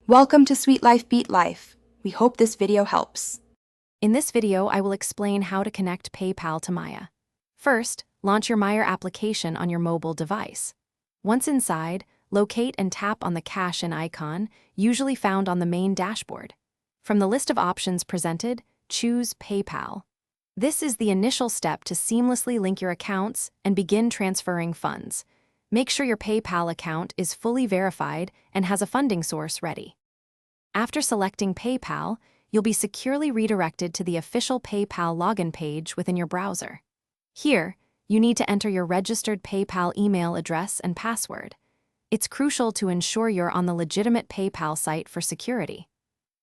Welcome to Sweet Life Beat Life. We hope this video helps. In this video, I will explain how to connect PayPal to Maya. First, launch your Maya application on your mobile device. Once inside, locate and tap on the Cash In icon, usually found on the main dashboard. From the list of options presented, choose PayPal. This is the initial step to seamlessly link your accounts and begin transferring funds. Make sure your PayPal account is fully verified and has a funding source ready. After selecting PayPal, you'll be securely redirected to the official PayPal login page within your browser. Here, you need to enter your registered PayPal email address and password. It's crucial to ensure you're on the legitimate PayPal site for security.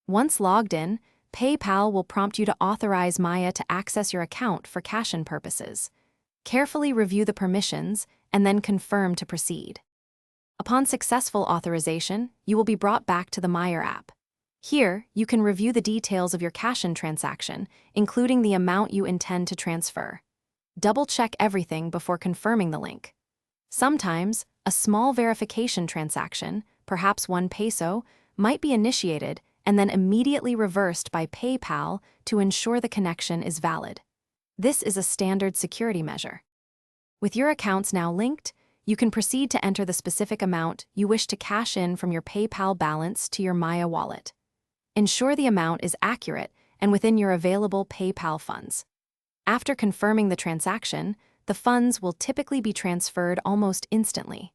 Once logged in, PayPal will prompt you to authorize Maya to access your account for cash-in purposes. Carefully review the permissions and then confirm to proceed. Upon successful authorization, you will be brought back to the Maya app. Here, you can review the details of your cash-in transaction, including the amount you intend to transfer. Double-check everything before confirming the link. Sometimes, a small verification transaction, perhaps $1, might be initiated and then immediately reversed by PayPal to ensure the connection is valid. This is a standard security measure. With your accounts now linked, you can proceed to enter the specific amount you wish to cash in from your PayPal balance to your Maya wallet. Ensure the amount is accurate and within your available PayPal funds. After confirming the transaction, the funds will typically be transferred almost instantly.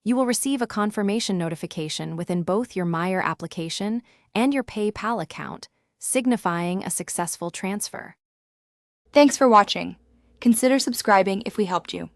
You will receive a confirmation notification within both your Maya application and your PayPal account, signifying a successful transfer. Thanks for watching. Consider subscribing if we helped you.